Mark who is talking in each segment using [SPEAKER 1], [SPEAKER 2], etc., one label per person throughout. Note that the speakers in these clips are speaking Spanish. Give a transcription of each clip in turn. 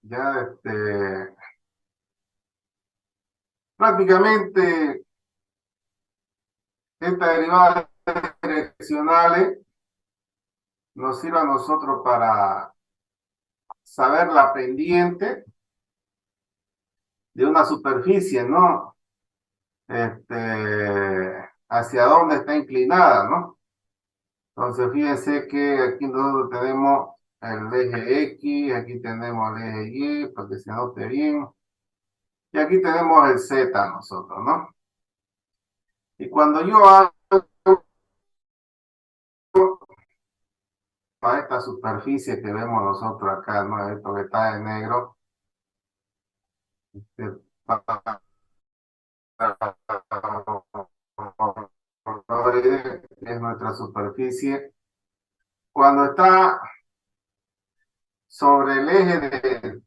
[SPEAKER 1] Ya, prácticamente estas derivadas direccionales nos sirven a nosotros para saber la pendiente de una superficie, ¿no? Hacia dónde está inclinada, ¿no? Entonces, fíjense que aquí nosotros tenemos el eje X, aquí tenemos el eje Y, para que se note bien, y aquí tenemos el Z nosotros, ¿no? Y cuando yo hago a esta superficie que vemos nosotros acá, ¿no? Esto que está en negro, es nuestra superficie. Cuando está sobre el eje de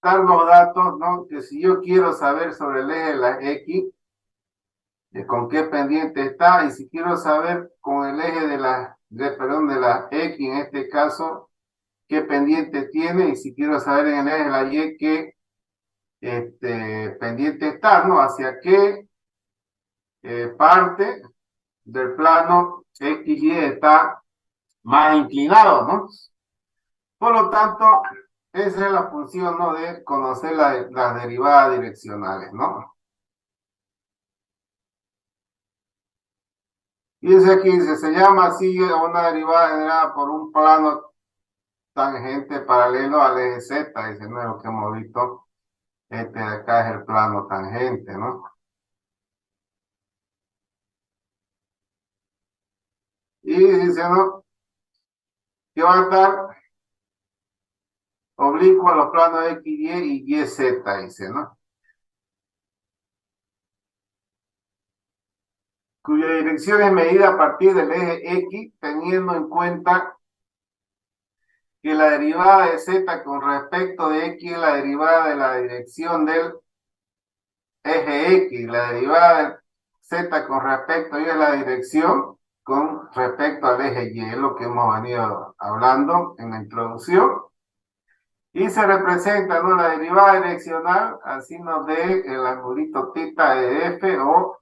[SPEAKER 1] dar los datos, ¿no? Que si yo quiero saber sobre el eje de la X, con qué pendiente está, y si quiero saber con el eje perdón, de la X en este caso, qué pendiente tiene, y si quiero saber en el eje de la Y qué pendiente está, ¿no? Hacia qué parte del plano XY está más inclinado, ¿no? Por lo tanto, esa es la función, ¿no? De conocer las derivadas direccionales, ¿no? Y ese aquí se llama así una derivada generada por un plano tangente paralelo al eje Z, dice, no es lo que hemos visto. Este de acá es el plano tangente, ¿no? Y dice, ¿no? Que va a estar oblicuo a los planos X, Y y Z, dice, ¿no? Cuya dirección es medida a partir del eje X, teniendo en cuenta que la derivada de Z con respecto de X es la derivada de la dirección del eje X, la derivada de Z con respecto a Y es la dirección con respecto al eje Y, es lo que hemos venido hablando en la introducción. Y se representa, ¿no?, la derivada direccional al signo de el angulito tita de F, o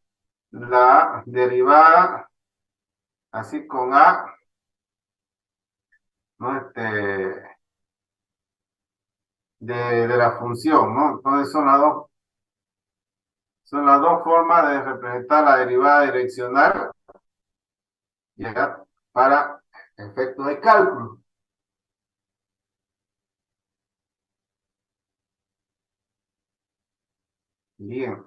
[SPEAKER 1] la derivada así con A, ¿no? De la función, ¿no? Entonces son las dos formas de representar la derivada direccional, ¿ya? Para efectos de cálculo. Bien.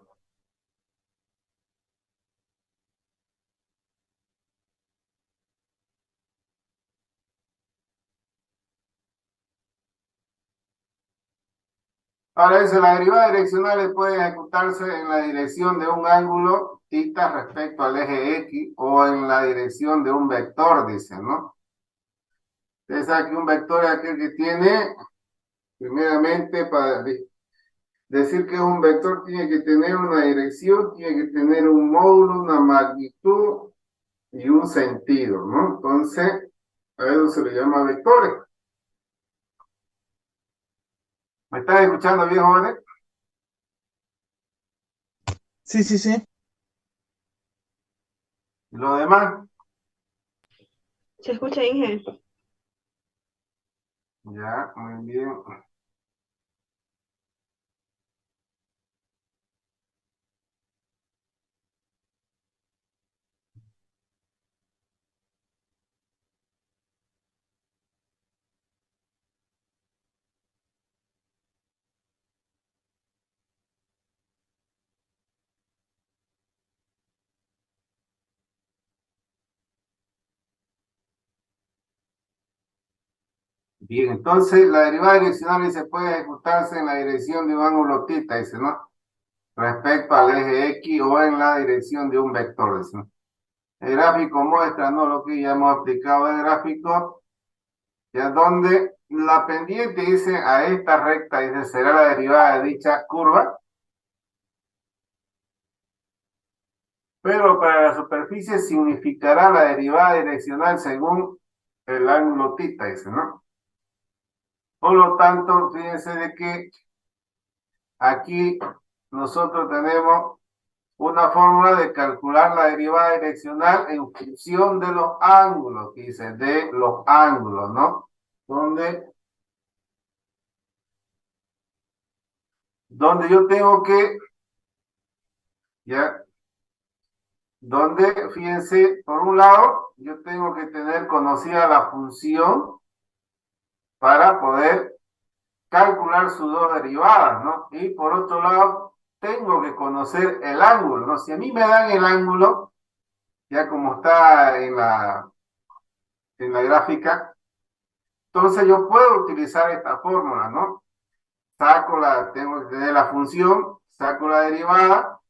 [SPEAKER 1] Ahora dice, la derivada direccional puede ejecutarse en la dirección de un ángulo θ respecto al eje X, o en la dirección de un vector, dice, ¿no? Ustedes saben que un vector es aquel que tiene, primeramente, para decir que es un vector, tiene que tener una dirección, tiene que tener un módulo, una magnitud y un sentido, ¿no? Entonces, a eso se le llama vectores. ¿Me están escuchando bien, jóvenes?
[SPEAKER 2] Sí, sí, sí.
[SPEAKER 1] ¿Y lo demás?
[SPEAKER 3] ¿Se escucha, Inge?
[SPEAKER 1] Ya, muy bien. Bien, entonces la derivada direccional se puede ejecutarse en la dirección de un ángulo θ, dice, ¿no? Respecto al eje X, o en la dirección de un vector, dice, ¿no? El gráfico muestra, ¿no?, lo que ya hemos explicado del gráfico, ya donde la pendiente dice a esta recta, dice, será la derivada de dicha curva, pero para la superficie significará la derivada direccional según el ángulo θ, dice, ¿no? Por lo tanto, fíjense de que aquí nosotros tenemos una fórmula de calcular la derivada direccional en función de los ángulos, que dice, de los ángulos, ¿no? Donde yo tengo que, ya, donde, fíjense, por un lado, yo tengo que tener conocida la función para poder calcular sus dos derivadas, ¿no? Y por otro lado, tengo que conocer el ángulo, ¿no? Si a mí me dan el ángulo, ya como está en la gráfica, entonces yo puedo utilizar esta fórmula, ¿no? Tengo que tener la función, saco la derivada,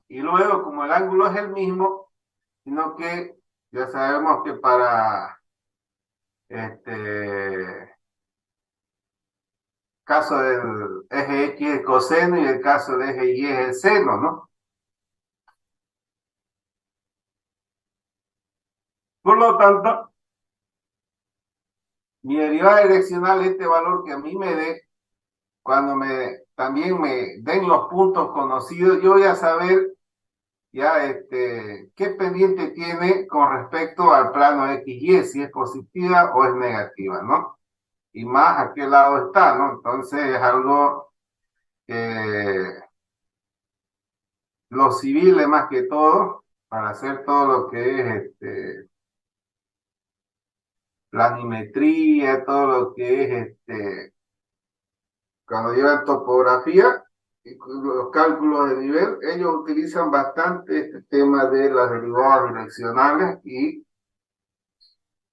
[SPEAKER 1] y luego, como el ángulo es el mismo, sino que ya sabemos que para este caso del eje X es el coseno y el caso del eje Y es el seno, ¿no? Por lo tanto, mi derivada direccional, este valor que a mí me dé, cuando también me den los puntos conocidos, yo voy a saber ya qué pendiente tiene con respecto al plano XY, si es positiva o es negativa, ¿no? Y más a qué lado está, ¿no? Entonces es algo que lo civil es más que todo, para hacer todo lo que es planimetría, todo lo que es cuando llevan topografía y los cálculos de nivel, ellos utilizan bastante este tema de las derivadas direccionales y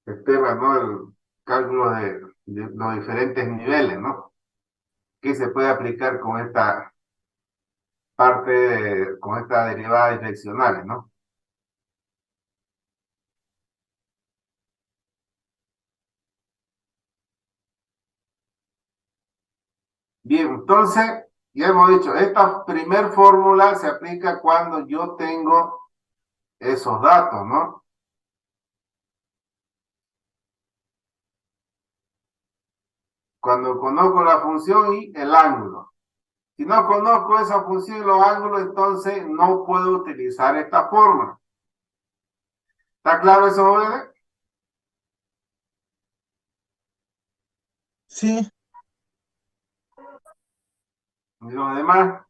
[SPEAKER 1] el tema, ¿no? El cálculo de los diferentes niveles, ¿no? Que se puede aplicar con esta con estas derivadas direccionales, ¿no? Bien, entonces, ya hemos dicho, esta primer fórmula se aplica cuando yo tengo esos datos, ¿no? Cuando conozco la función y el ángulo. Si no conozco esa función y los ángulos, entonces no puedo utilizar esta fórmula. ¿Está claro eso, jóvenes?
[SPEAKER 2] Sí,
[SPEAKER 1] Y los demás,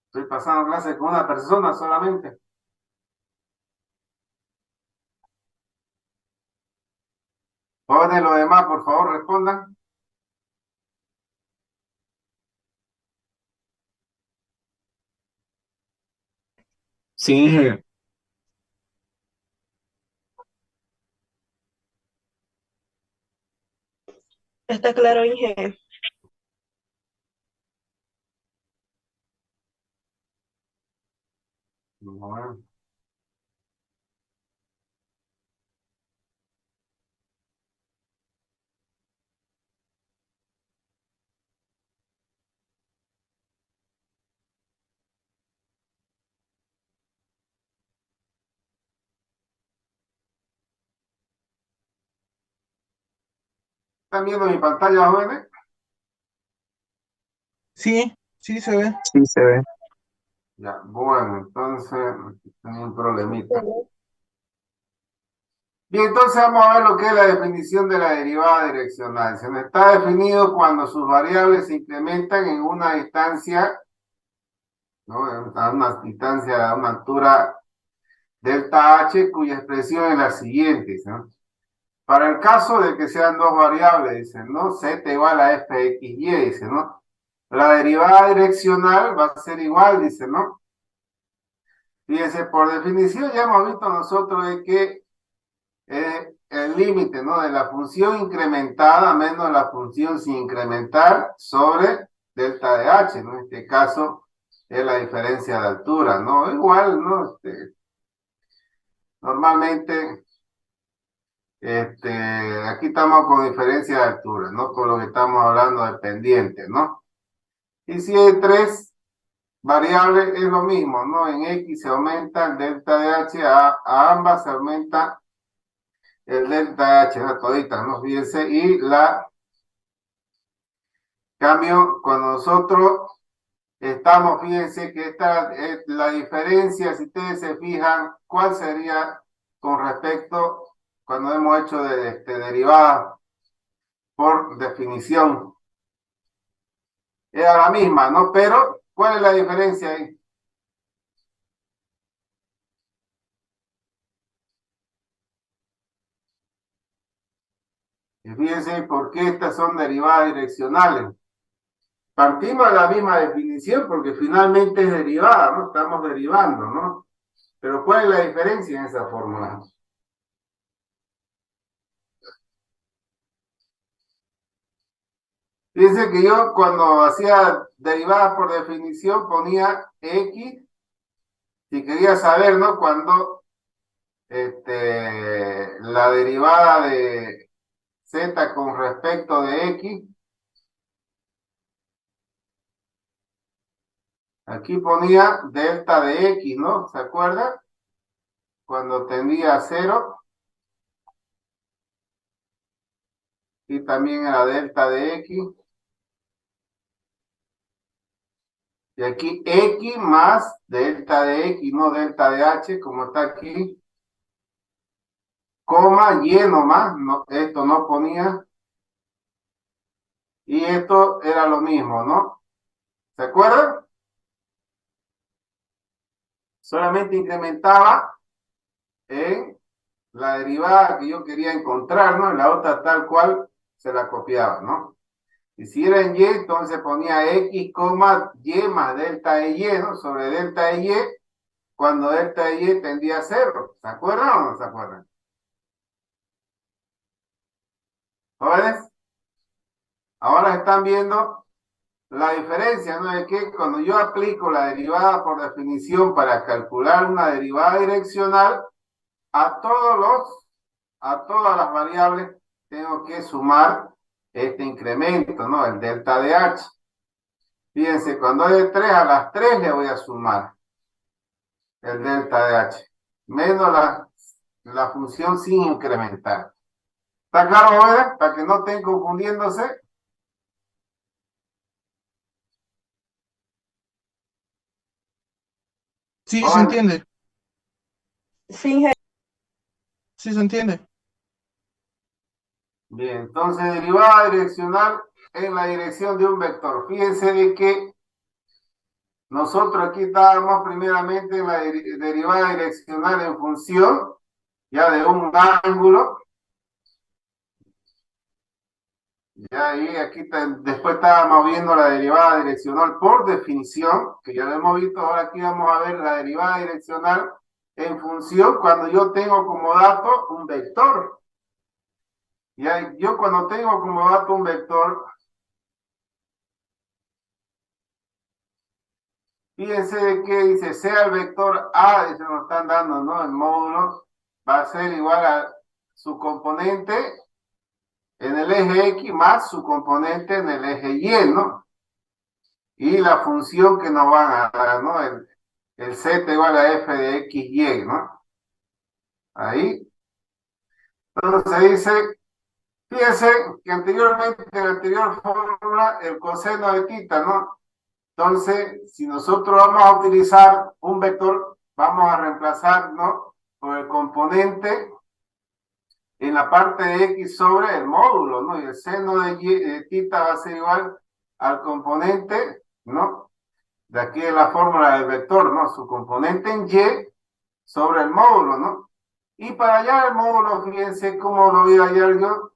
[SPEAKER 1] estoy pasando clases con una persona solamente. Jóvenes, los demás, por favor, respondan.
[SPEAKER 2] sí,
[SPEAKER 3] Está claro, Inge.
[SPEAKER 1] Bueno, ¿están viendo mi pantalla, jóvenes?
[SPEAKER 2] sí, sí se ve.
[SPEAKER 4] Sí, se ve.
[SPEAKER 1] Ya, bueno, entonces, tengo un problemita. Bien, entonces vamos a ver lo que es la definición de la derivada direccional. Se me está definido cuando sus variables se incrementan en una distancia, ¿no? A una distancia, a una altura delta h, cuya expresión es la siguiente, ¿no? Para el caso de que sean dos variables, dicen, ¿no? Z igual a fxy, dice, ¿no? La derivada direccional va a ser igual, dice, ¿no? Fíjense, por definición ya hemos visto nosotros de que el límite, ¿no? De la función incrementada menos la función sin incrementar sobre delta de h, ¿no? En este caso es la diferencia de altura, ¿no? Igual, ¿no? Normalmente Aquí estamos con diferencia de altura, ¿no? Con lo que estamos hablando de pendiente, ¿no? Y si hay tres variables, es lo mismo, ¿no? En X se aumenta el delta de H, a ambas se aumenta el delta de H, ¿no? Toditas, ¿no? Fíjense, y la cambio, cuando nosotros estamos, fíjense que esta es la diferencia, si ustedes se fijan, ¿cuál sería con respecto cuando hemos hecho derivadas por definición? Era la misma, ¿no? Pero, ¿cuál es la diferencia ahí? Y fíjense por qué estas son derivadas direccionales. Partimos de la misma definición porque finalmente es derivada, ¿no? Estamos derivando, ¿no? Pero ¿cuál es la diferencia en esa fórmula? Fíjense que yo cuando hacía derivadas por definición ponía X y quería saber, ¿no? Cuando la derivada de Z con respecto de X, aquí ponía delta de X, ¿no? ¿Se acuerda? Cuando tendía a 0 y también era delta de X. Y aquí X más delta de X, no delta de H, como está aquí. Coma, Y nomás, no, esto no ponía. Y esto era lo mismo, ¿no? ¿Se acuerdan? Solamente incrementaba en la derivada que yo quería encontrar, ¿no? En la otra tal cual se la copiaba, ¿no? Y si era en Y, entonces ponía X, Y más delta de Y, ¿no? Sobre delta de Y, cuando delta de Y tendía a 0. ¿Se acuerdan o no se acuerdan? ¿Jóvenes? Ahora están viendo la diferencia, ¿no? Es que cuando yo aplico la derivada por definición para calcular una derivada direccional, a todas las variables tengo que sumar este incremento, ¿no? El delta de H. Fíjense, cuando es de 3 a las 3 le voy a sumar el delta de H, menos la función sin incrementar. ¿Está claro, jóvenes? Para que no estén confundiéndose.
[SPEAKER 2] Sí, se
[SPEAKER 1] Jóvenes.
[SPEAKER 2] entiende.
[SPEAKER 3] Sí, ingeniero.
[SPEAKER 2] Sí, se entiende.
[SPEAKER 1] Bien, entonces derivada direccional en la dirección de un vector. Fíjense de que nosotros aquí estábamos primeramente en la derivada direccional en función ya de un ángulo. Ya ahí aquí después estábamos viendo la derivada direccional por definición, que ya lo hemos visto. Ahora aquí vamos a ver la derivada direccional en función cuando yo tengo como dato un vector. Ya yo cuando tengo como dato un vector, fíjense de que dice, sea el vector A, dice, nos están dando, ¿no? El módulo va a ser igual a su componente en el eje X más su componente en el eje Y, ¿no? Y la función que nos van a dar, ¿no? El Z igual a f de X, Y, ¿no? Ahí. Entonces dice, fíjense que anteriormente, en la anterior fórmula, el coseno de tita, ¿no? Entonces, si nosotros vamos a utilizar un vector, vamos a reemplazar, ¿no? Por el componente en la parte de X sobre el módulo, ¿no? Y el seno de tita va a ser igual al componente, ¿no? De aquí es la fórmula del vector, ¿no? Su componente en Y sobre el módulo, ¿no? Y para hallar el módulo, fíjense cómo lo voy a hallar yo,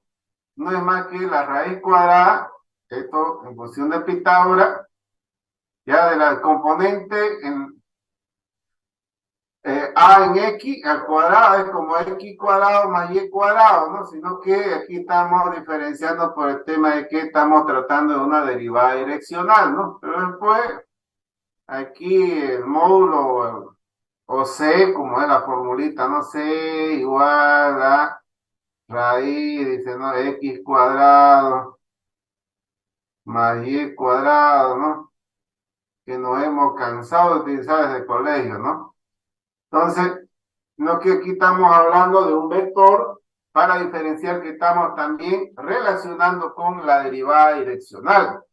[SPEAKER 1] no es más que la raíz cuadrada, esto en función de Pitágoras, ya de la componente en A en X al cuadrado, es como X cuadrado más Y cuadrado, ¿no? Sino que aquí estamos diferenciando por el tema de que estamos tratando de una derivada direccional, ¿no? Pero después, aquí el módulo o C, como es la formulita, ¿no? C igual a raíz, dice, ¿no? X cuadrado más Y cuadrado, ¿no? Que nos hemos cansado de utilizar desde el colegio, ¿no? Entonces, no que aquí estamos hablando de un vector para diferenciar que estamos también relacionando con la derivada direccional.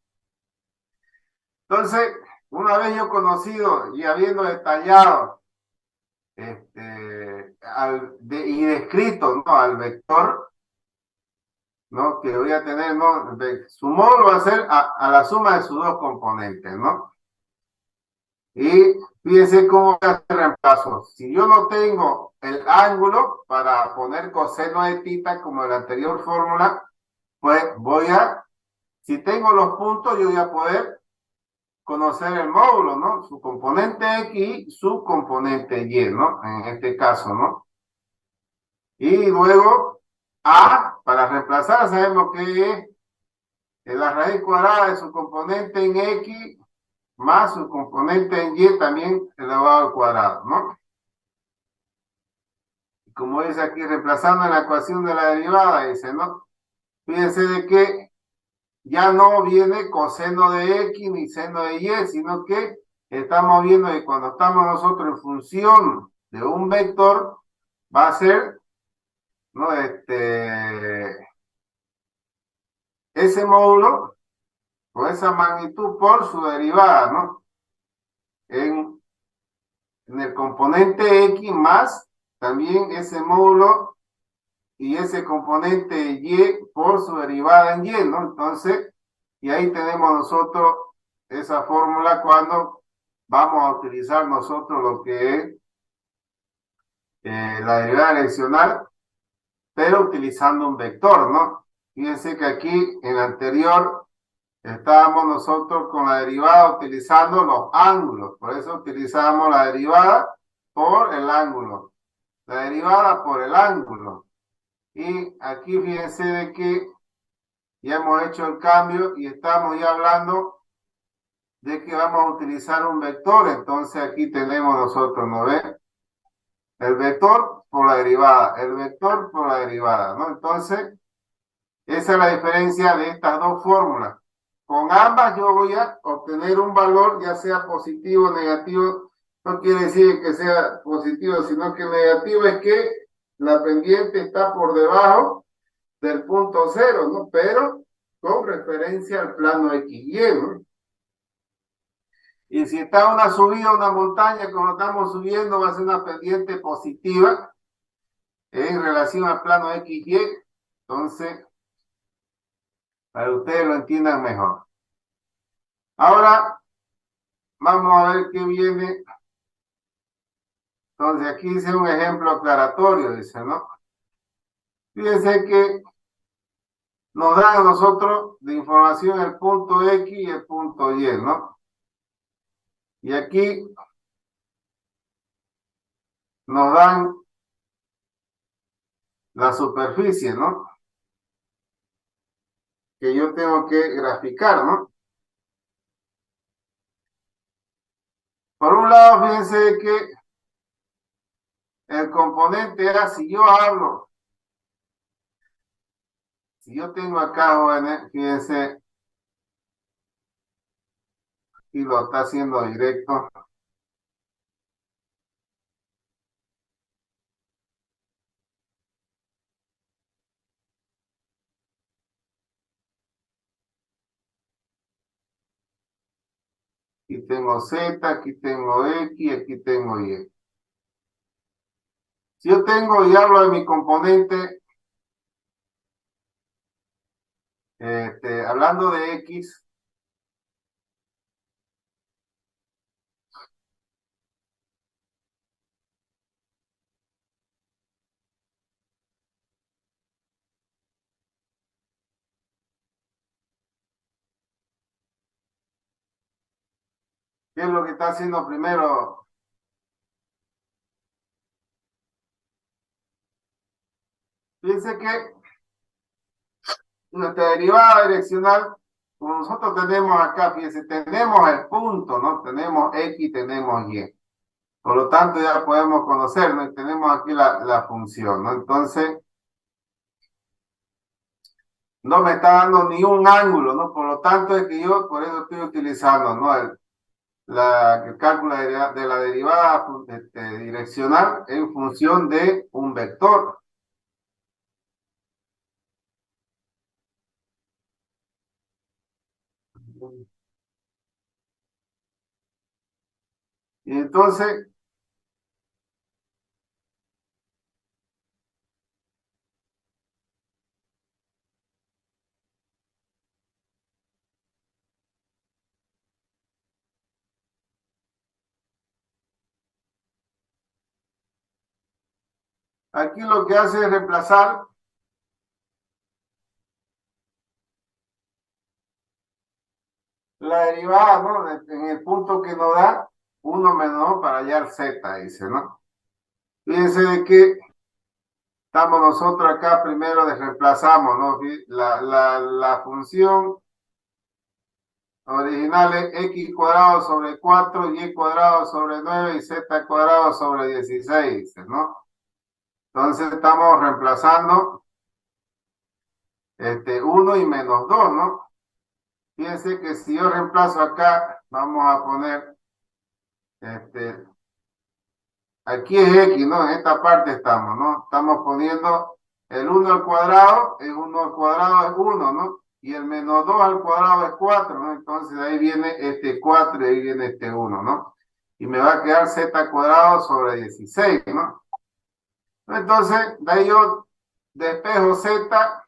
[SPEAKER 1] Entonces, una vez yo conocido y habiendo detallado y descrito, ¿no?, al vector, ¿no?, que voy a tener, ¿no?, su módulo va a ser a la suma de sus dos componentes, ¿no? Y fíjense cómo voy a hacer reemplazo. Si yo no tengo el ángulo para poner coseno de theta como en la anterior fórmula, pues si tengo los puntos, yo voy a poder conocer el módulo, ¿no? Su componente X y su componente Y, ¿no? En este caso, ¿no? Y luego, para reemplazar, sabemos que es la raíz cuadrada de su componente en X más su componente en Y también elevado al cuadrado, ¿no? Como dice aquí, reemplazando en la ecuación de la derivada, dice, ¿no? Fíjense de que ya no viene coseno de X ni seno de Y, sino que estamos viendo que cuando estamos nosotros en función de un vector, va a ser, ¿no?, ese módulo o esa magnitud por su derivada, ¿no? En el componente X más también ese módulo y ese componente Y por su derivada en Y, ¿no? Entonces, y ahí tenemos nosotros esa fórmula cuando vamos a utilizar nosotros lo que es la derivada direccional, pero utilizando un vector, ¿no? Fíjense que aquí en el anterior estábamos nosotros con la derivada utilizando los ángulos, por eso utilizamos la derivada por el ángulo, la derivada por el ángulo. Y aquí fíjense de que ya hemos hecho el cambio y estamos ya hablando de que vamos a utilizar un vector. Entonces aquí tenemos nosotros, ¿no ven? El vector por la derivada, el vector por la derivada, ¿no? Entonces, esa es la diferencia de estas dos fórmulas. Con ambas yo voy a obtener un valor, ya sea positivo o negativo. No quiere decir que sea positivo, sino que negativo es que la pendiente está por debajo del punto cero, ¿no? Pero con referencia al plano XY, ¿no? Y si está una subida, una montaña, como estamos subiendo, va a ser una pendiente positiva en relación al plano XY. Entonces, para que ustedes lo entiendan mejor. Ahora, vamos a ver qué viene. Entonces, aquí dice un ejemplo aclaratorio, dice, ¿no? Fíjense que nos da a nosotros de información el punto X y el punto Y, ¿no? Y aquí nos dan la superficie, ¿no?, que yo tengo que graficar, ¿no? Por un lado, fíjense que el componente A, si yo tengo acá, jóvenes, fíjense, y lo está haciendo directo. Aquí tengo Z, aquí tengo X, aquí tengo Y. Si yo tengo y hablo de mi componente, hablando de X, ¿qué es lo que está haciendo primero? Fíjense que nuestra derivada direccional, como nosotros tenemos acá, fíjense, tenemos el punto, ¿no? Tenemos X, tenemos Y. Por lo tanto, ya podemos conocer, ¿no? Tenemos aquí la función, ¿no? Entonces, no me está dando ni un ángulo, ¿no? Por lo tanto, es que yo por eso estoy utilizando, ¿no? El cálculo de la derivada direccional en función de un vector. Y entonces, aquí lo que hace es reemplazar la derivada, ¿no? En el punto que nos da 1 menos para hallar z, dice, ¿no? Fíjense de que estamos nosotros acá, primero reemplazamos, ¿no? La función original es x cuadrado sobre 4, y cuadrado sobre 9 y z cuadrado sobre 16, dice, ¿no? Entonces estamos reemplazando 1 y menos 2, ¿no? Fíjense que si yo reemplazo acá, vamos a poner, aquí es x, ¿no? En esta parte estamos, ¿no? Estamos poniendo el 1 al cuadrado, el 1 al cuadrado es 1, ¿no? Y el menos 2 al cuadrado es 4, ¿no? Entonces ahí viene este 4 y ahí viene este 1, ¿no? Y me va a quedar z cuadrado sobre 16, ¿no? Entonces, de ahí yo despejo z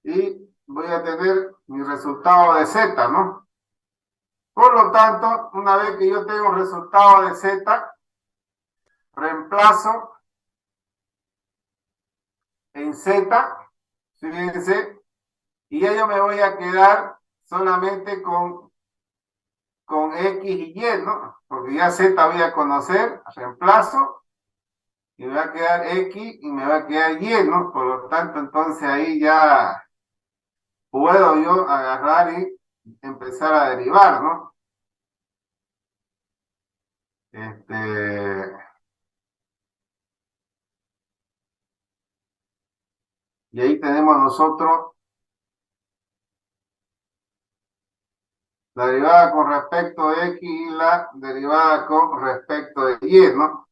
[SPEAKER 1] y voy a tener mi resultado de z, ¿no? Por lo tanto, una vez que yo tengo el resultado de z, reemplazo en z, fíjense, y ya yo me voy a quedar solamente con x y y, ¿no? Porque ya z voy a conocer, reemplazo, y me va a quedar x y me va a quedar y, ¿no? Por lo tanto, entonces ahí ya puedo yo agarrar y empezar a derivar, ¿no? Este, y ahí tenemos nosotros la derivada con respecto de x y la derivada con respecto de y, ¿no?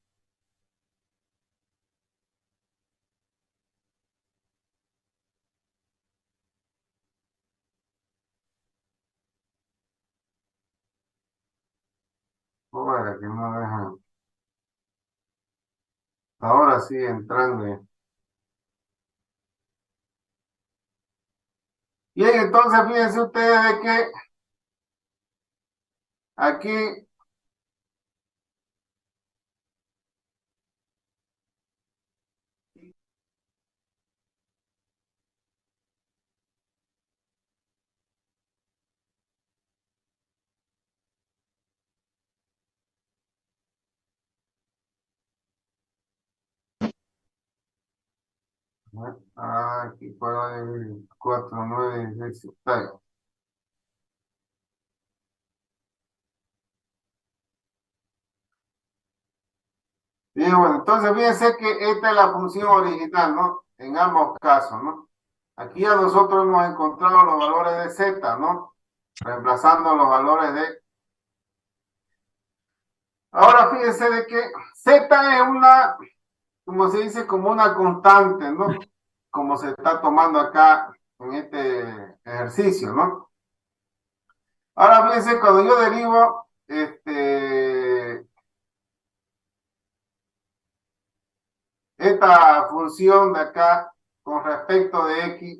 [SPEAKER 1] Bueno, que no dejan. Ahora sí entrando. Bien, entonces fíjense ustedes de que aquí, aquí para el 4, 9, 16, está bien. Bien, bueno, entonces fíjense que esta es la función original, ¿no? En ambos casos, ¿no? Aquí ya nosotros hemos encontrado los valores de z, ¿no? Reemplazando los valores de... Ahora fíjense de que z es una, como se dice, como una constante, ¿no? Como se está tomando acá en este ejercicio, ¿no? Ahora fíjense, cuando yo derivo esta función de acá con respecto de x,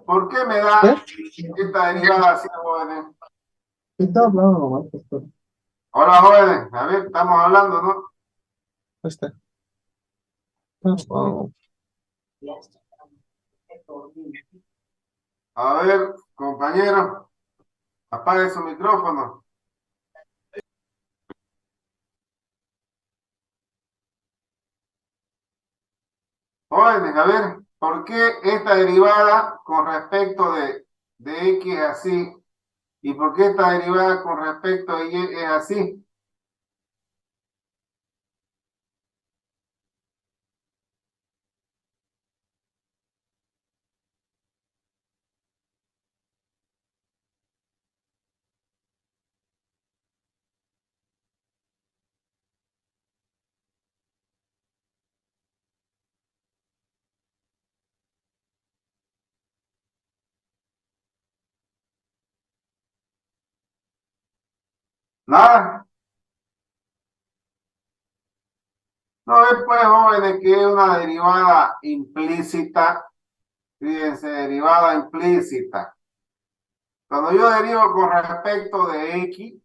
[SPEAKER 1] ¿por qué me da esta derivada así, jóvenes?
[SPEAKER 2] Está hablando nomás, pastor.
[SPEAKER 1] Hola, jóvenes, a ver, estamos hablando, ¿no?
[SPEAKER 2] Está. Oh.
[SPEAKER 1] A ver, compañero, apague su micrófono. Jóvenes, a ver, ¿por qué esta derivada con respecto de X es así? ¿Y por qué esta derivada con respecto de Y es así? Nada. No ven pues, jóvenes, que es una derivada implícita. Fíjense, derivada implícita. Cuando yo derivo con respecto de X,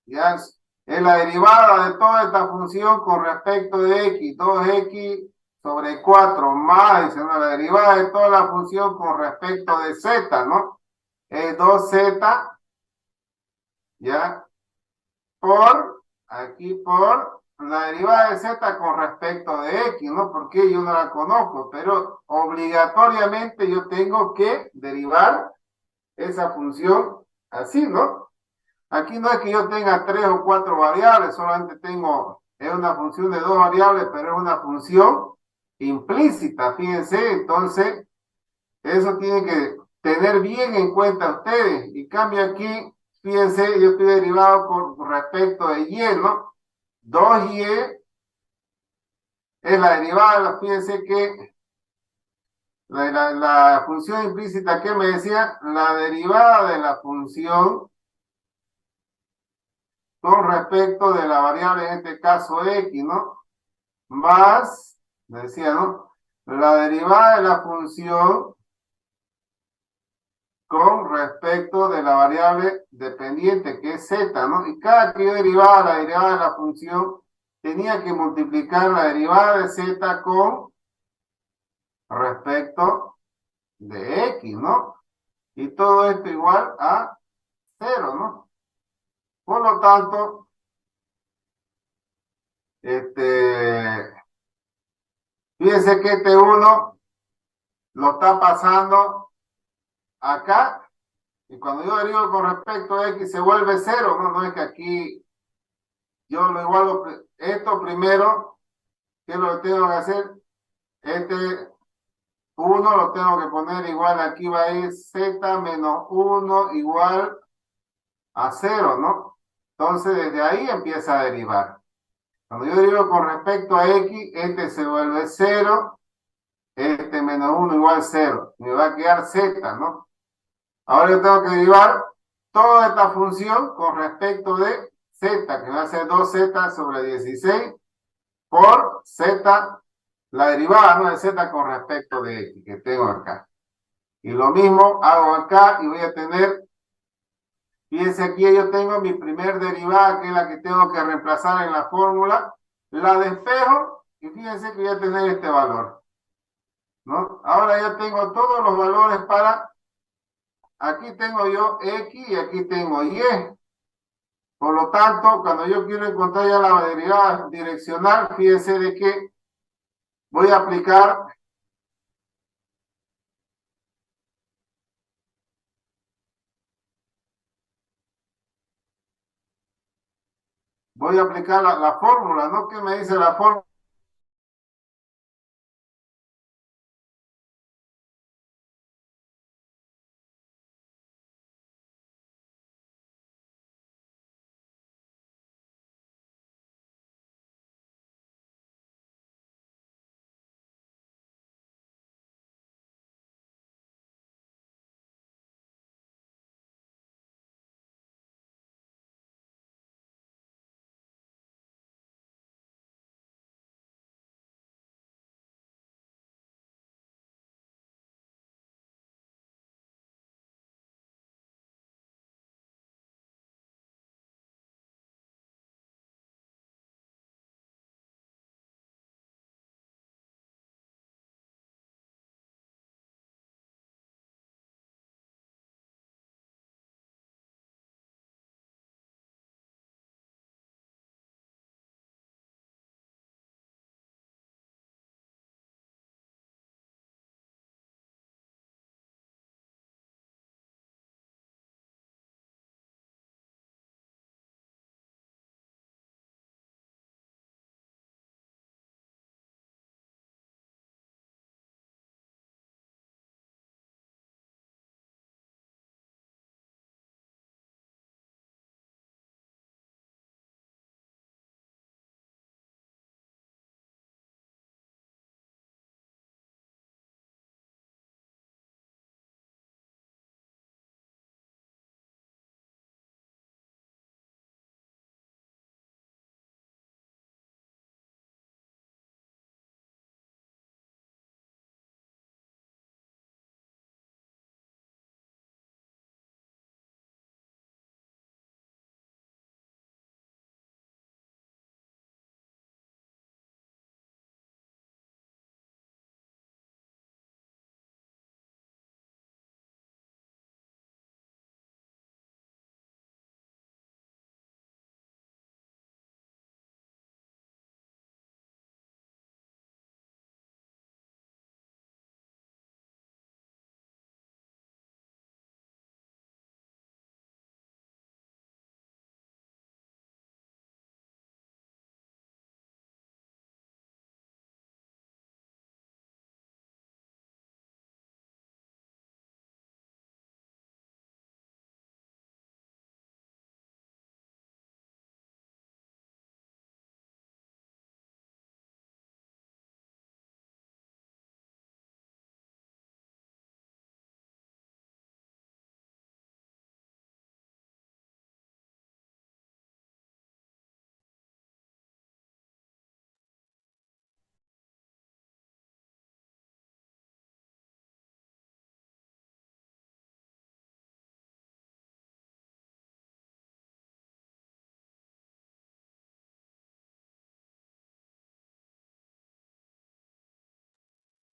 [SPEAKER 1] ya es la derivada de toda esta función con respecto de X, 2X sobre 4 más, dice, no, la derivada de toda la función con respecto de Z, ¿no? Es 2Z, ya, aquí por la derivada de Z con respecto de X, ¿no? Porque yo no la conozco, pero obligatoriamente yo tengo que derivar esa función así, ¿no? Aquí no es que yo tenga 3 o 4 variables, solamente tengo, es una función de 2 variables, pero es una función implícita, fíjense, entonces eso tienen que tener bien en cuenta ustedes. Y cambio aquí, fíjense, yo estoy derivado con respecto de y, ¿no? 2y es la derivada, fíjense que la función implícita que me decía, la derivada de la función con respecto de la variable, en este caso x, ¿no? Más, decía, ¿no? La derivada de la función con respecto de la variable dependiente, que es z, ¿no? Y cada que yo derivaba la derivada de la función, tenía que multiplicar la derivada de z con respecto de x, ¿no? Y todo esto igual a 0, ¿no? Por lo tanto, fíjense que este 1 lo está pasando acá, y cuando yo derivo con respecto a x se vuelve 0, ¿no? No es que aquí yo lo igualo, esto primero, ¿qué es lo que tengo que hacer? Este 1 lo tengo que poner igual, aquí va a ir z menos 1 igual a 0, ¿no? Entonces desde ahí empieza a derivar. Cuando yo derivo con respecto a x, este se vuelve 0, este menos 1 igual 0. Me va a quedar z, ¿no? Ahora yo tengo que derivar toda esta función con respecto de z, que va a ser 2z sobre 16 por z, la derivada, ¿no? De z con respecto de x que tengo acá. Y lo mismo hago acá y voy a tener, fíjense aquí yo tengo mi primer derivada, que es la que tengo que reemplazar en la fórmula, la despejo y fíjense que voy a tener este valor, ¿no? Ahora ya tengo todos los valores para, aquí tengo yo x y aquí tengo y. Por lo tanto, cuando yo quiero encontrar ya la derivada direccional, fíjense de que voy a aplicar la fórmula, ¿no? ¿Qué me dice la fórmula?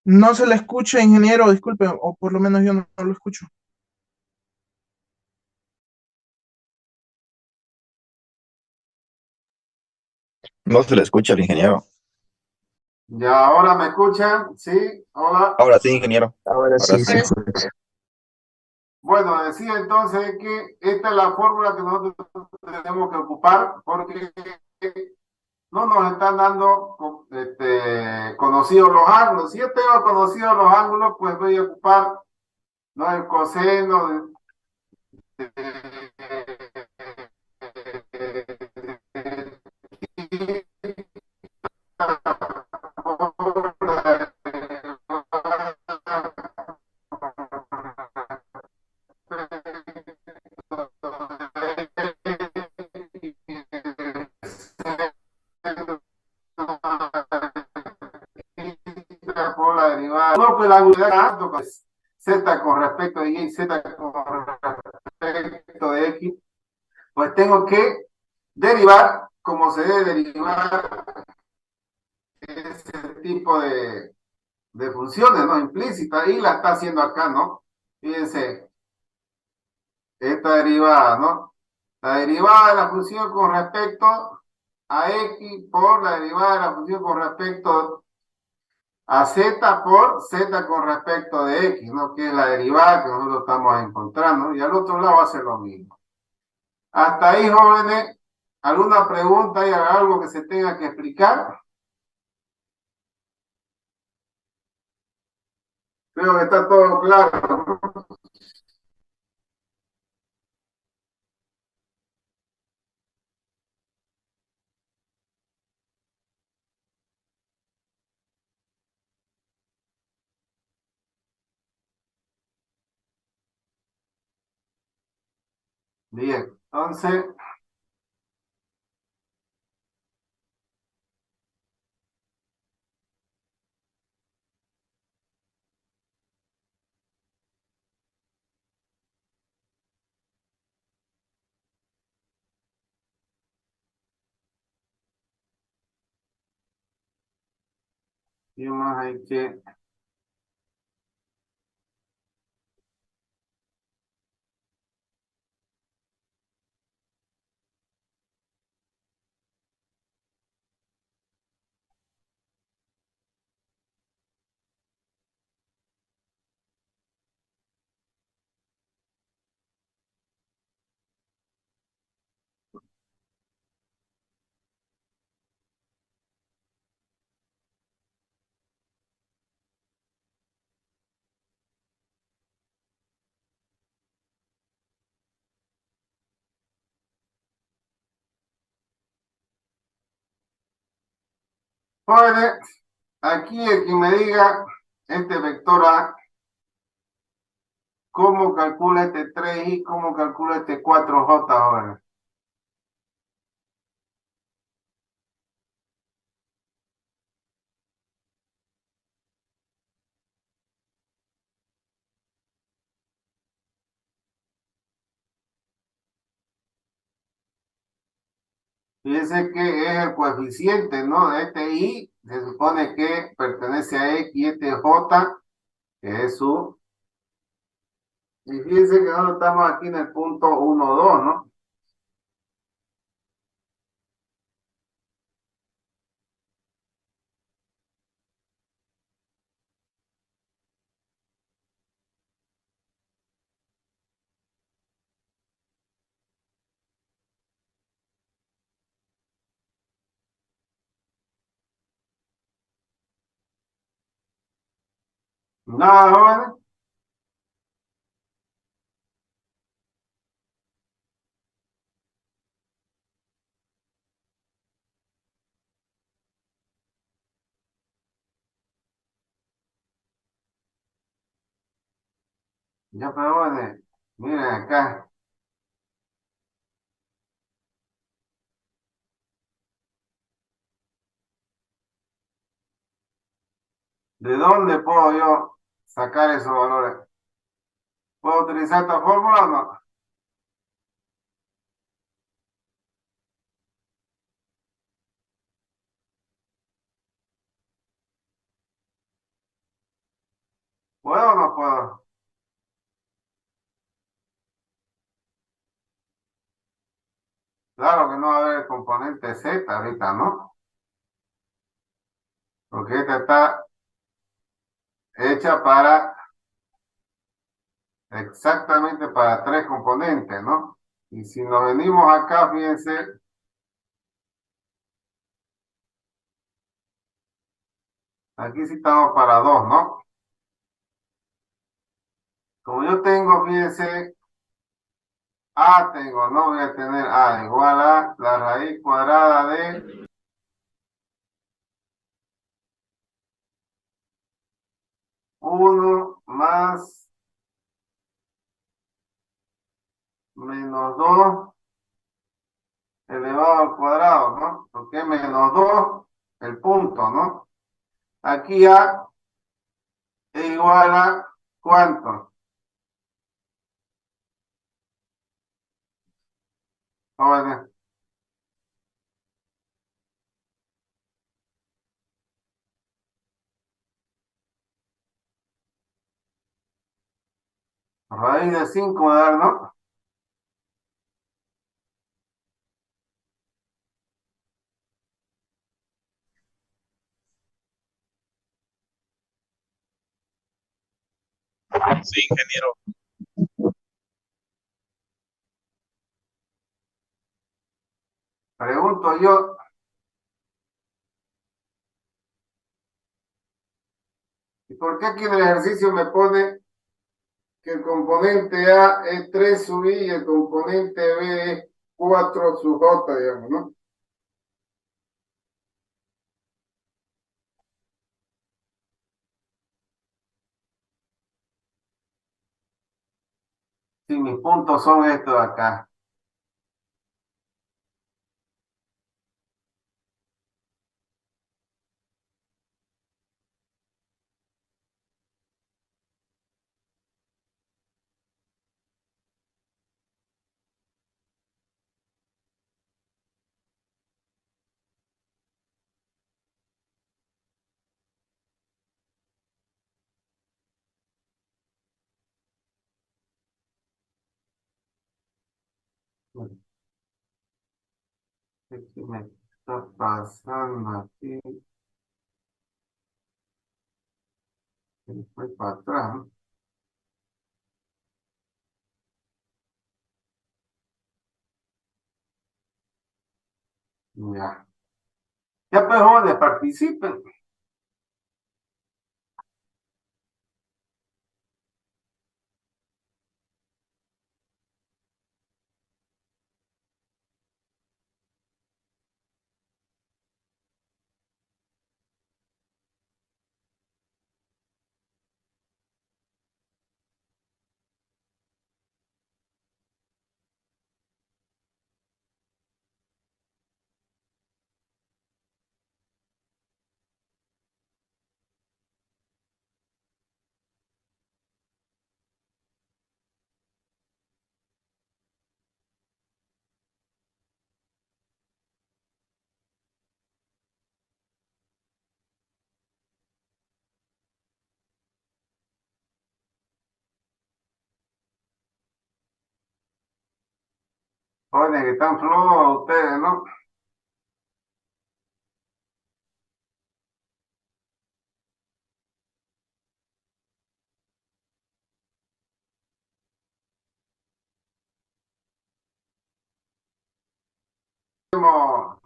[SPEAKER 2] No se le escucha, ingeniero, disculpe, o por lo menos yo no lo escucho.
[SPEAKER 4] No se le escucha al ingeniero.
[SPEAKER 1] ¿Ya ahora me escuchan? Sí, hola.
[SPEAKER 4] Ahora sí, ingeniero.
[SPEAKER 5] Ahora
[SPEAKER 4] Ahora
[SPEAKER 5] sí
[SPEAKER 4] sí.
[SPEAKER 5] se escucha.
[SPEAKER 1] Bueno, decía entonces que esta es la fórmula que nosotros tenemos que ocupar porque no nos están dando conocidos los ángulos. Si yo tengo conocidos los ángulos, pues voy a ocupar, ¿no?, el coseno por la derivada. No, pues la angular pues, z con respecto de y y z con respecto de x, pues tengo que derivar como se debe derivar ese tipo de funciones, ¿no? Implícitas, y la está haciendo acá, ¿no? Fíjense, esta derivada, ¿no? La derivada de la función con respecto a x por la derivada de la función con respecto a z por z con respecto de x, ¿no? Que es la derivada que nosotros estamos encontrando, y al otro lado va a ser lo mismo. Hasta ahí, jóvenes, ¿alguna pregunta y algo que se tenga que explicar? Creo que está todo claro. Bien, entonces, ¿qué más hay que...? Jóvenes, aquí el que me diga este vector A, cómo calcula este 3i, cómo calcula este 4j, jóvenes. Fíjense que es el coeficiente, ¿no? De este i se supone que pertenece a x, y este j, que es su... Y fíjense que nosotros estamos aquí en el punto 1, 2, ¿no? Nada, jóvenes. Ya, pero jóvenes, miren acá. ¿De dónde puedo yo sacar esos valores? ¿Puedo utilizar esta fórmula o no? ¿Puedo o no puedo? Claro que no va a haber el componente Z ahorita, ¿no? Porque esta está hecha para exactamente para tres componentes, ¿no? Y si nos venimos acá, fíjense, aquí sí estamos para dos, ¿no? Como yo tengo, fíjense, A tengo, ¿no? Voy a tener A igual a la raíz cuadrada de 1 más menos 2 elevado al cuadrado, ¿no? Porque menos 2 el punto, ¿no? Aquí A es igual a ¿cuánto? Jóvenes, raíz de 5 me da, ¿no?
[SPEAKER 2] Sí, ingeniero.
[SPEAKER 1] Pregunto yo, ¿y por qué aquí en el ejercicio me pone que el componente A es 3 sub I y el componente B es 4 sub J, digamos, ¿no? Si mis puntos son estos de acá. ¿Qué me está pasando aquí? Voy para atrás, ¿no? Ya. Ya pues, jóvenes, participen. Jóvenes que están flojos ustedes, ¿no? Tenemos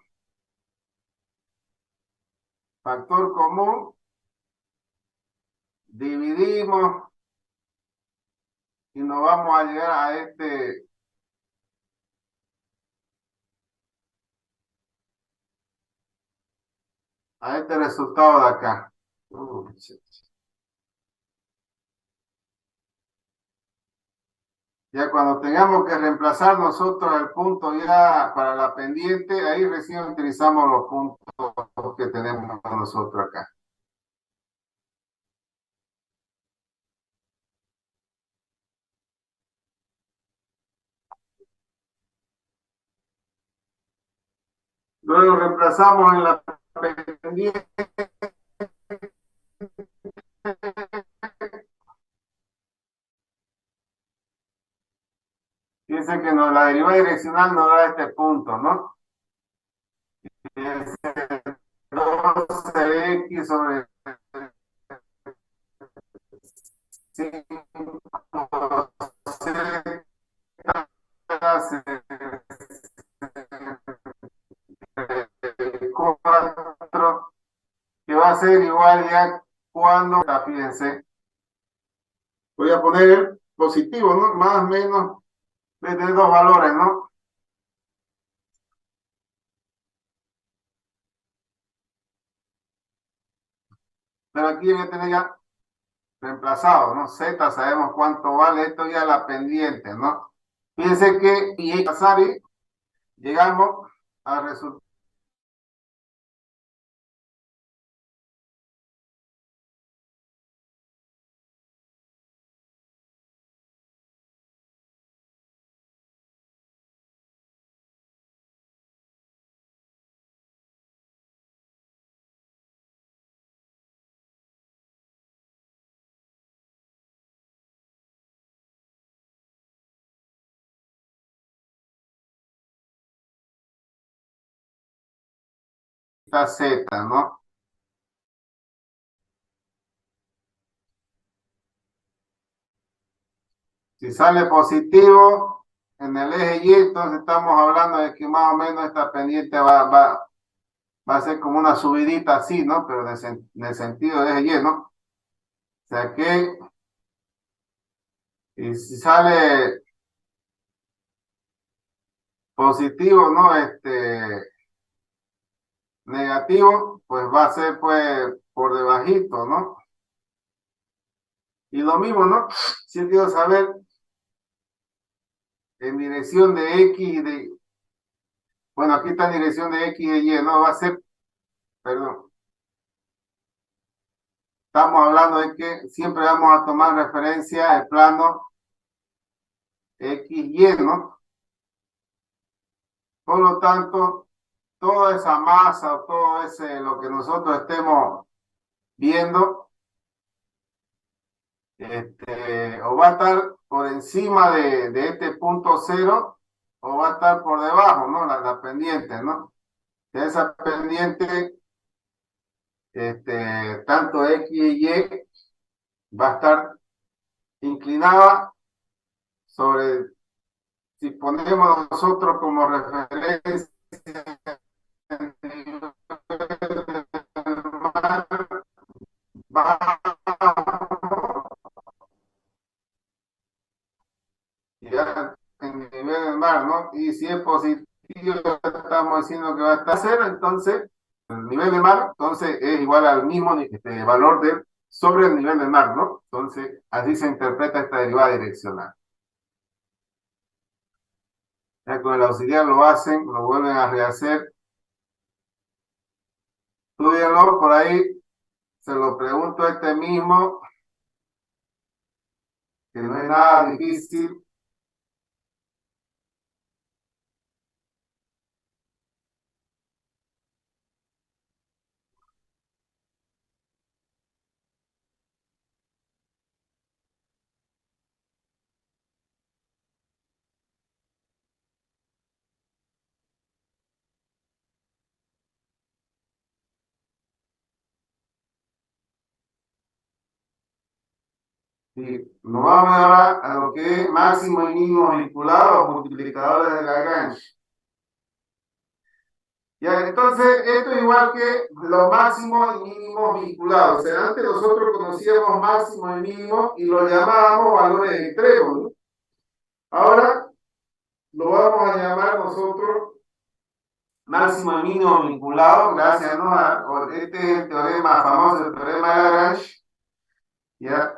[SPEAKER 1] factor común, dividimos y nos vamos a llegar a este resultado de acá. Ya cuando tengamos que reemplazar nosotros el punto ya para la pendiente, ahí recién utilizamos los puntos que tenemos nosotros acá. Luego reemplazamos en la pendiente Fíjense que la derivada direccional nos da este punto, ¿no? Es 12x sobre 5 4, que va a ser igual ya cuando, fíjense, voy a poner el positivo, ¿no? Más o menos, de dos valores, ¿no? Pero aquí voy a tener ya reemplazado, ¿no? Z, sabemos cuánto vale, esto ya la pendiente, ¿no? Fíjense que, y pasar y llegamos al resultado. Esta Z, ¿no? Si sale positivo en el eje Y, entonces estamos hablando de que más o menos esta pendiente va a ser como una subidita así, ¿no? Pero en el sentido de eje Y, ¿no? O sea que, y si sale positivo, ¿no? Negativo, pues va a ser pues por debajito, ¿no? Y lo mismo, ¿no? Si yo quiero saber en dirección de X y de, bueno, aquí está en dirección de X y de Y, ¿no? Va a ser, perdón, estamos hablando de que siempre vamos a tomar referencia al plano X, Y, ¿no? Por lo tanto, toda esa masa o todo ese, lo que nosotros estemos viendo, o va a estar por encima de este punto cero o va a estar por debajo, ¿no? La pendiente, ¿no? De esa pendiente, tanto X y Y va a estar inclinada sobre, si ponemos nosotros como referencia ya en nivel del mar, ¿no? Y si es positivo, estamos diciendo que va a estar cero, entonces el nivel del mar, entonces es igual al mismo valor sobre el nivel del mar, ¿no? Entonces, así se interpreta esta derivada direccional. Ya con el auxiliar lo hacen, lo vuelven a rehacer. Estudienlo por ahí, se lo pregunto a este mismo, que no es nada difícil. Sí, nos vamos ahora a lo que es máximo y mínimo vinculado o multiplicadores de Lagrange. Ya, entonces, esto es igual que los máximos y mínimos vinculados. O sea, antes nosotros conocíamos máximo y mínimo y lo llamábamos valores extremos, ¿no? Ahora lo vamos a llamar nosotros máximo y mínimo vinculado, gracias, ¿no? Este es el teorema famoso, el teorema de Lagrange, ¿ya?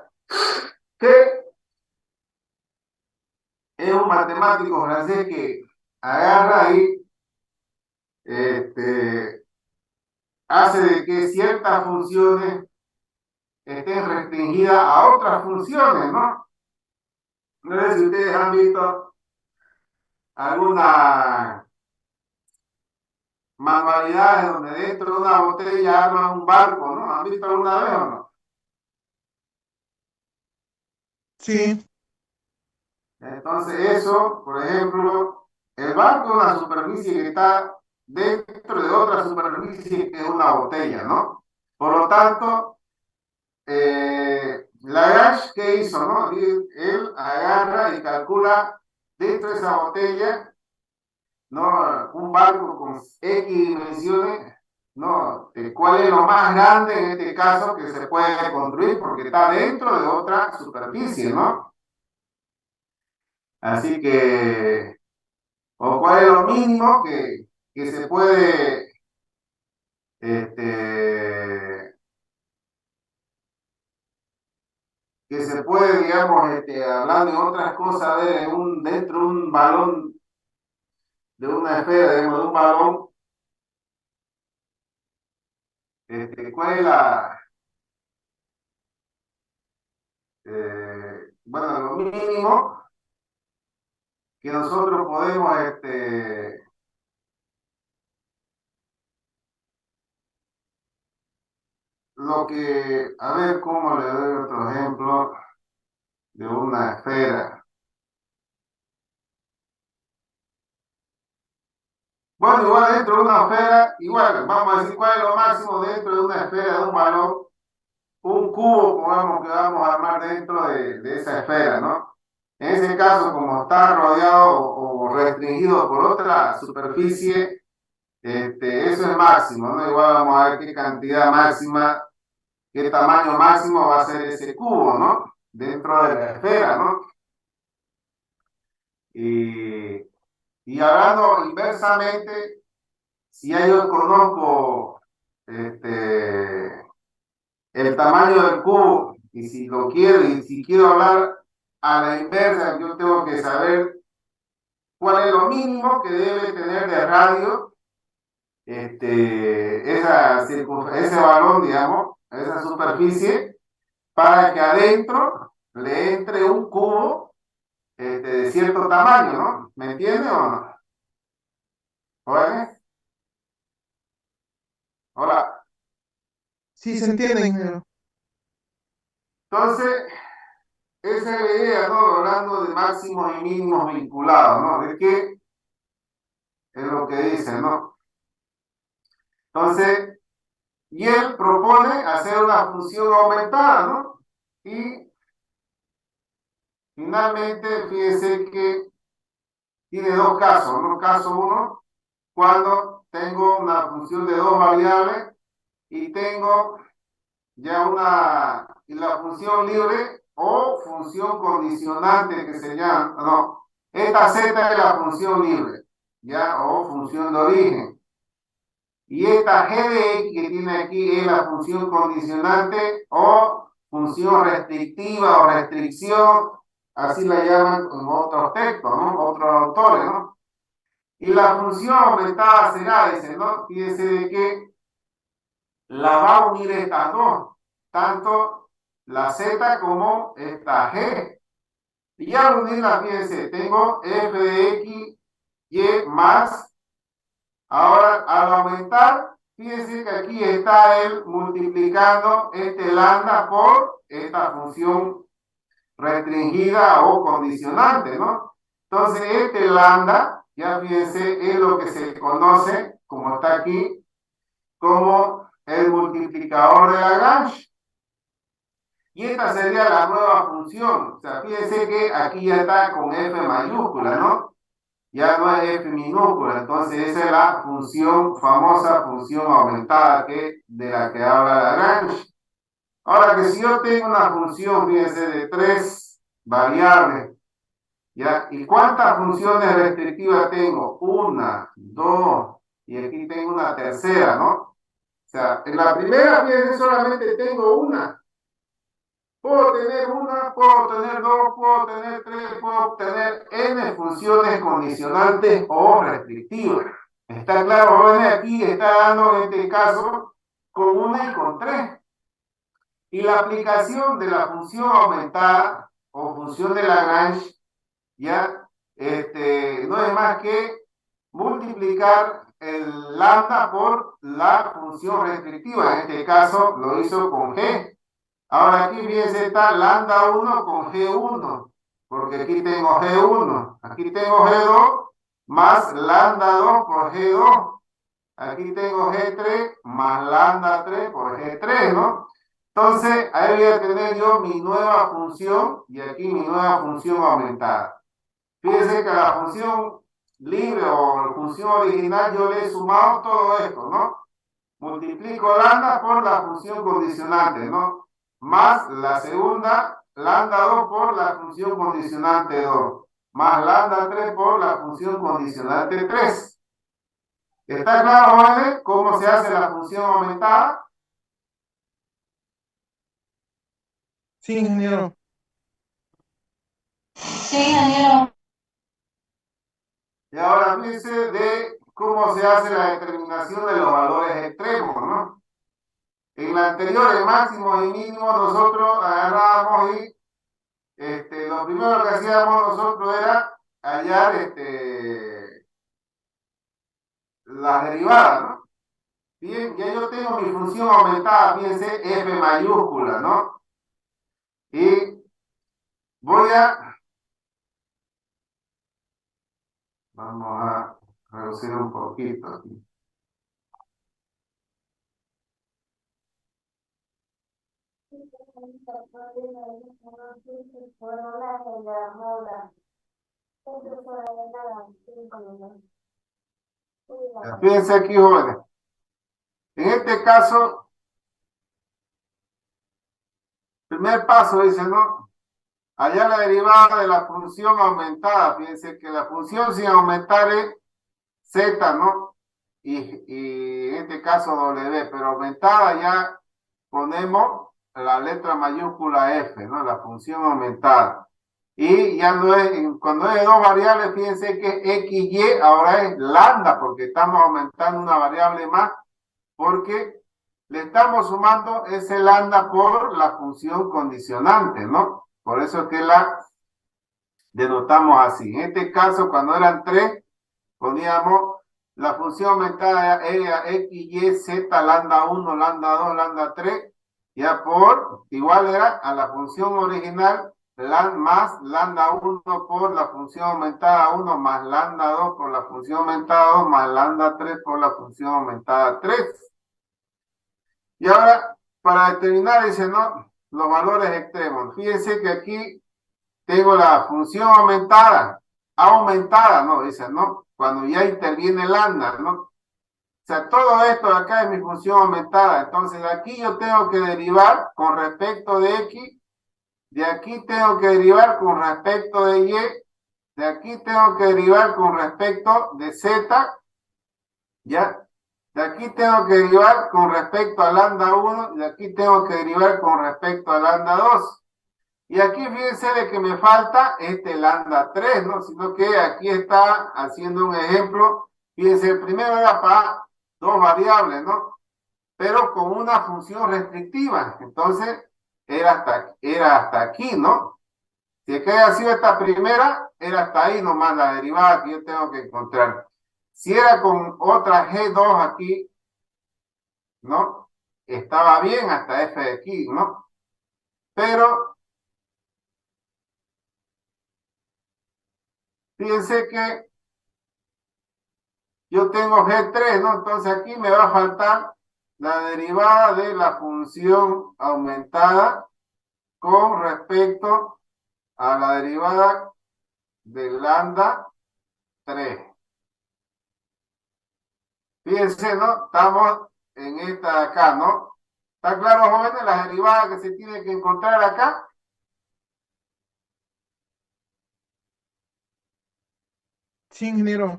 [SPEAKER 1] Que es un matemático francés que agarra y hace de que ciertas funciones estén restringidas a otras funciones, ¿no? No sé si ustedes han visto alguna manualidades donde dentro de una botella arman un barco, ¿no? ¿Han visto alguna vez o no?
[SPEAKER 2] Sí,
[SPEAKER 1] Entonces eso, por ejemplo, el barco es una superficie que está dentro de otra superficie que es una botella, ¿no? Por lo tanto, Lagrange, ¿qué hizo, no? Él agarra y calcula dentro de esa botella, ¿no? Un barco con X dimensiones, ¿no? ¿Cuál es lo más grande en este caso que se puede construir? Porque está dentro de otra superficie, ¿no? Así que, o cuál es lo mínimo que se puede, este, digamos, hablando de otras cosas, ver, dentro de un balón, de una esfera, digamos, de un balón, cuál es bueno, lo mínimo que nosotros podemos, a ver cómo le doy otro ejemplo de una esfera. Bueno, igual dentro de una esfera, igual, vamos a decir cuál es lo máximo dentro de una esfera, de un balón, un cubo, pongamos que vamos a armar dentro de esa esfera, ¿no? En ese caso, como está rodeado o restringido por otra superficie, eso es máximo, ¿no? Igual vamos a ver qué cantidad máxima, qué tamaño máximo va a ser ese cubo, ¿no? Dentro de la esfera, ¿no? Y, y hablando inversamente, si ya yo conozco el tamaño del cubo y si lo quiero y si quiero hablar a la inversa, yo tengo que saber cuál es lo mínimo que debe tener de radio ese balón, digamos, esa superficie, para que adentro le entre un cubo de cierto tamaño, ¿no? ¿Me entiende o no? ¿Jóvenes? Hola.
[SPEAKER 2] Sí, se entiende, ingeniero.
[SPEAKER 1] Entonces, esa es la idea, ¿no? Hablando de máximos y mínimos vinculados, ¿no? ¿De qué es lo que dice, ¿no? Entonces, y él propone hacer una función aumentada, ¿no? Y finalmente, fíjense que tiene dos casos, ¿no? Caso uno, cuando tengo una función de dos variables y tengo ya y la función libre o función condicionante que se llama, no, esta z es la función libre, ya, o función de origen. Y esta g de x que tiene aquí es la función condicionante o función restrictiva o restricción, así la llaman en otros textos, ¿no? Otros autores, ¿no? Y la función aumentada será, dice, ¿no? Fíjense de que la va a unir estas dos, tanto la z como esta g. Y al unirlas, fíjense, tengo f de x, y más. Ahora, al aumentar, fíjense que aquí está él multiplicando este lambda por esta función restringida o condicionante, ¿no? Entonces, este lambda, ya fíjense, es lo que se conoce, como está aquí, como el multiplicador de Lagrange. Y esta sería la nueva función. O sea, fíjense que aquí ya está con f mayúscula, ¿no? Ya no es f minúscula. Entonces, esa es la función, famosa función aumentada de la que habla Lagrange. Ahora que si yo tengo una función, fíjense, de tres variables, ¿ya? ¿Y cuántas funciones restrictivas tengo? Una, dos, y aquí tengo una tercera, ¿no? O sea, en la primera, fíjense, solamente tengo una. Puedo tener una, puedo tener dos, puedo tener tres, puedo tener n funciones condicionantes o restrictivas. Está claro, jóvenes, aquí está dando en este caso con una y con tres. Y la aplicación de la función aumentada o función de Lagrange ya no es más que multiplicar el lambda por la función restrictiva. En este caso lo hizo con g. Ahora aquí fíjense, está lambda 1 con g1. porque aquí tengo G1, aquí tengo G2, más lambda 2 por G2. Aquí tengo G3 más lambda 3 por G3, ¿no? Entonces, ahí voy a tener yo mi nueva función y aquí mi nueva función aumentada. Fíjense que a la función libre o la función original yo le he sumado todo esto, ¿no? Multiplico lambda por la función condicionante, ¿no? Más la segunda, lambda 2 por la función condicionante 2, más lambda 3 por la función condicionante 3. ¿Está claro, jóvenes, cómo se hace la función aumentada?
[SPEAKER 2] Sí, ingeniero.
[SPEAKER 3] Sí, ingeniero.
[SPEAKER 1] Y ahora fíjense de cómo se hace la determinación de los valores extremos, ¿no? En la anterior, en máximo y mínimo, nosotros agarrábamos y lo primero que hacíamos nosotros era hallar las derivadas, ¿no? Bien, ya yo tengo mi función aumentada, fíjense, f mayúscula, ¿no? Y voy a, vamos a reducir un poquito aquí. Fíjense aquí, jóvenes. En este caso, primer paso dice, ¿no? Hallar la derivada de la función aumentada. Fíjense que la función sin aumentar es z, ¿no? Y en este caso W, pero aumentada ya ponemos la letra mayúscula F, ¿no? La función aumentada. Y ya no es, cuando es de dos variables, fíjense que X, Y ahora es lambda, porque estamos aumentando una variable más, porque le estamos sumando ese lambda por la función condicionante, ¿no? Por eso es que la denotamos así. En este caso, cuando eran 3, poníamos la función aumentada era X, Y, Z, lambda 1, lambda 2, lambda 3, ya por, igual era a la función original, más lambda 1 por la función aumentada 1, más lambda 2 por la función aumentada 2, más lambda 3 por la función aumentada 3. Y ahora, para determinar, dice, ¿no? Los valores extremos. Fíjense que aquí tengo la función aumentada, ¿no? Dice, ¿no? Cuando ya interviene lambda, ¿no? O sea, todo esto de acá es mi función aumentada. Entonces, de aquí yo tengo que derivar con respecto de X, de aquí tengo que derivar con respecto de Y, de aquí tengo que derivar con respecto de Z, ¿ya? De aquí tengo que derivar con respecto a lambda 1 y de aquí tengo que derivar con respecto a lambda 2. Y aquí fíjense de que me falta este lambda 3, ¿no? Sino que aquí está haciendo un ejemplo. Fíjense, el primero era para dos variables, ¿no? Pero con una función restrictiva. Entonces, era hasta aquí, ¿no? Si es que haya sido esta primera, era hasta ahí nomás la derivada que yo tengo que encontrar. Si era con otra G2 aquí, ¿no? Estaba bien hasta f de aquí, ¿no? Pero fíjense que yo tengo G3, ¿no? Entonces aquí me va a faltar la derivada de la función aumentada con respecto a la derivada de lambda 3. Fíjense, ¿no? Estamos en esta de acá, ¿no? ¿Está claro, jóvenes, la derivada que se tiene que encontrar acá?
[SPEAKER 2] Sí, ingeniero.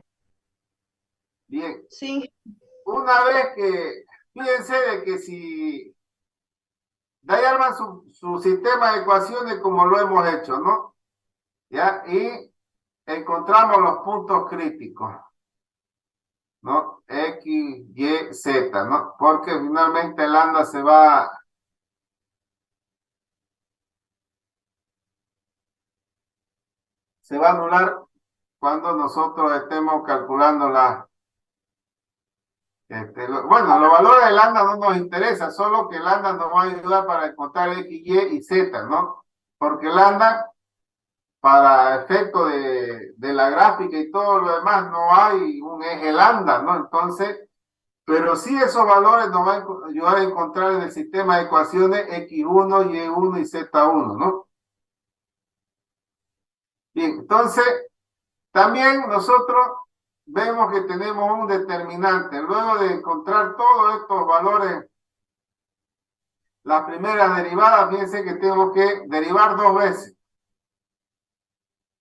[SPEAKER 1] Bien.
[SPEAKER 3] Sí,
[SPEAKER 1] Una vez que, fíjense de que si de ahí arman su sistema de ecuaciones como lo hemos hecho, ¿no? ¿Ya? Y encontramos los puntos críticos, ¿no? X, Y, Z, ¿no? Porque finalmente el lambda se va a anular cuando nosotros estemos calculando bueno, los valores de lambda no nos interesa, solo que lambda nos va a ayudar para encontrar X, Y y Z, ¿no? Porque lambda para efecto de la gráfica y todo lo demás, no hay un eje lambda, ¿no? Entonces, pero sí esos valores nos van a ayudar a encontrar en el sistema de ecuaciones X1, Y1 y Z1, ¿no? Bien, entonces, también nosotros vemos que tenemos un determinante. Luego de encontrar todos estos valores, las primeras derivadas, fíjense que tengo que derivar dos veces.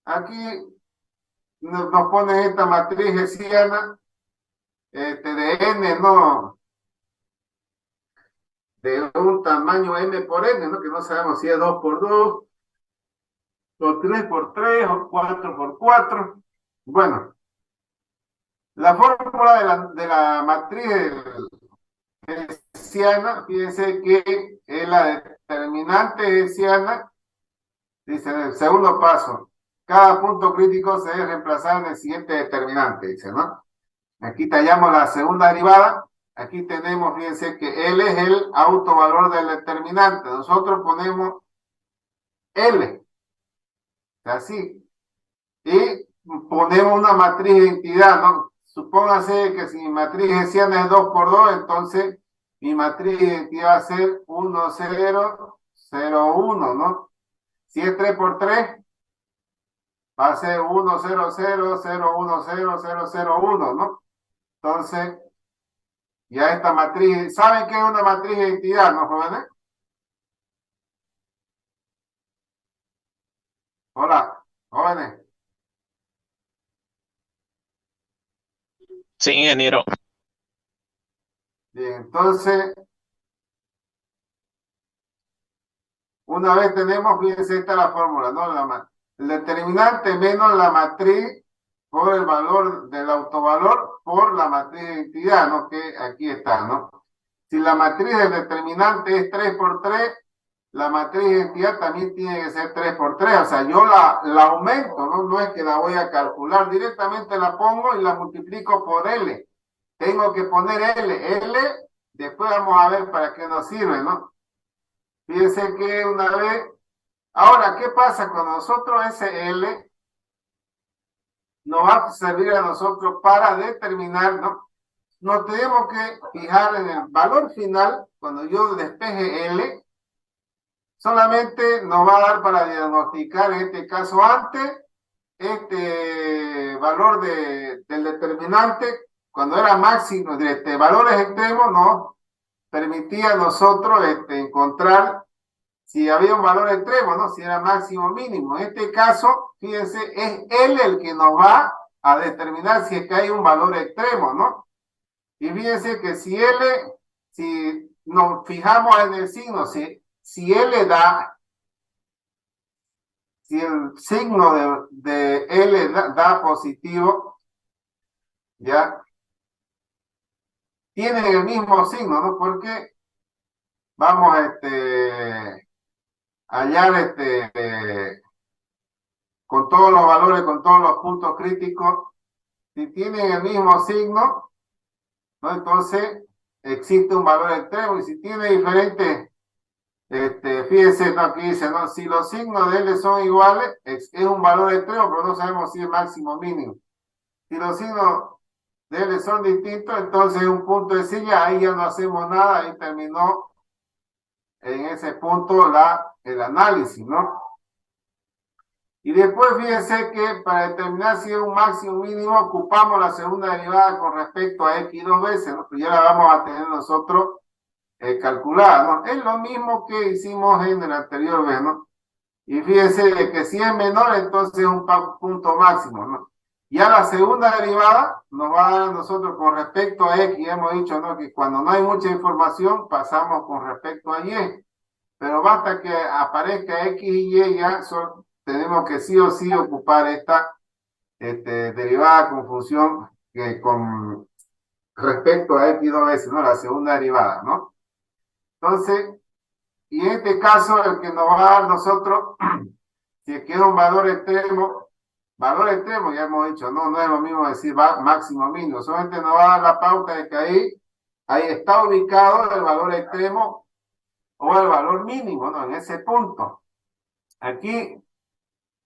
[SPEAKER 1] Aquí nos ponen esta matriz hessiana de n, ¿no? De un tamaño m por n, ¿no? Que no sabemos si es 2 por 2, o 3 por 3, o 4 por 4. Bueno, la fórmula de la matriz hessiana, fíjense que es la determinante hessiana, dice en el segundo paso, cada punto crítico se debe reemplazar en el siguiente determinante, dice, ¿no? Aquí tallamos la segunda derivada. Aquí tenemos, fíjense que L es el autovalor del determinante. Nosotros ponemos L, así. Y ponemos una matriz de identidad, ¿no? Supóngase que si mi matriz hessiana es 2 por 2, entonces mi matriz de identidad va a ser 1, 0, 0, 1, ¿no? Si es 3 por 3, va a ser 1, 0, 0, 0, 1, 0, 0, 0, 1, ¿no? Entonces, ya esta matriz, ¿saben qué es una matriz de identidad, no, jóvenes? Hola, jóvenes.
[SPEAKER 5] Sí, ingeniero.
[SPEAKER 1] Bien, entonces, una vez tenemos, fíjense, esta es la fórmula, ¿no? El determinante menos la matriz por el valor del autovalor por la matriz de identidad, ¿no? Que aquí está, ¿no? Si la matriz del determinante es 3 por 3, la matriz de identidad también tiene que ser 3 por 3. O sea, yo la aumento, ¿no? No es que la voy a calcular, directamente la pongo y la multiplico por L. Tengo que poner L. Después vamos a ver para qué nos sirve, ¿no? Fíjense que una vez... Ahora, ¿qué pasa con nosotros? Ese L nos va a servir a nosotros para determinar, ¿no? Nos tenemos que fijar en el valor final, cuando yo despeje L, solamente nos va a dar para diagnosticar en este caso antes, este valor del determinante, cuando era máximo, de valores extremos, nos permitía a nosotros encontrar si había un valor extremo, ¿no? Si era máximo o mínimo. En este caso, fíjense, es L el que nos va a determinar si es que hay un valor extremo, ¿no? Y fíjense que si nos fijamos en el signo, si L da, si el signo de L da positivo, ya, tienen el mismo signo, ¿no? Porque vamos a hallar con todos los valores, con todos los puntos críticos, si tienen el mismo signo, ¿no? Entonces existe un valor extremo, y si tiene diferentes, fíjense, ¿no? Aquí dice, ¿no? Si los signos de L son iguales, es un valor extremo, pero no sabemos si es máximo o mínimo. Si los signos de L son distintos, entonces es un punto de silla, ahí ya no hacemos nada, ahí terminó en ese punto el análisis, ¿no? Y después fíjense que para determinar si es un máximo o mínimo, ocupamos la segunda derivada con respecto a X dos veces, ¿no? Pues ya la vamos a tener nosotros calculada, ¿no? Es lo mismo que hicimos en el anterior vez, ¿no? Y fíjense que si es menor, entonces es un punto máximo, ¿no? Ya la segunda derivada nos va a dar a nosotros con respecto a X, ya hemos dicho, ¿no? Que cuando no hay mucha información, pasamos con respecto a Y. Pero basta que aparezca X y Y, ya tenemos que sí o sí ocupar esta derivada con función con respecto a X dos veces, ¿no? La segunda derivada, ¿no? Entonces, y en este caso, el que nos va a dar nosotros, si es que es un valor extremo, ya hemos dicho, no es lo mismo decir máximo o mínimo, solamente nos va a dar la pauta de que ahí está ubicado el valor extremo o el valor mínimo, ¿no? En ese punto. Aquí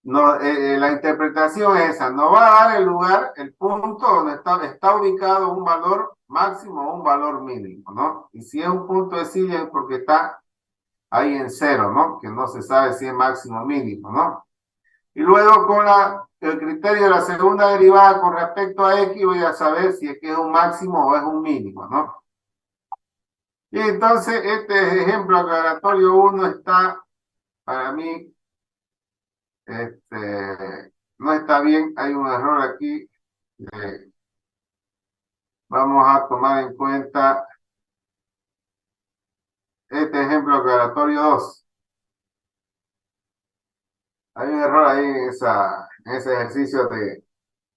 [SPEAKER 1] No, la interpretación es esa, nos va a dar el lugar, el punto donde está ubicado un valor máximo o un valor mínimo, ¿no? Y si es un punto de silla es porque está ahí en cero, ¿no? Que no se sabe si es máximo o mínimo, ¿no? Y luego con el criterio de la segunda derivada con respecto a X voy a saber si es que es un máximo o es un mínimo, ¿no? Y entonces este ejemplo aclaratorio 1 está, para mí, no está bien, hay un error aquí. Vamos a tomar en cuenta este ejemplo aclaratorio 2. Hay un error ahí en ese ejercicio de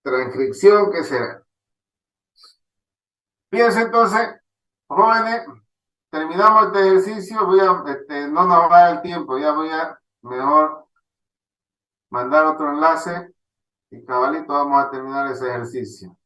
[SPEAKER 1] transcripción que será. Fíjense entonces, jóvenes, terminamos este ejercicio, no nos va el tiempo, ya voy a mejor mandar otro enlace y cabalito vamos a terminar ese ejercicio.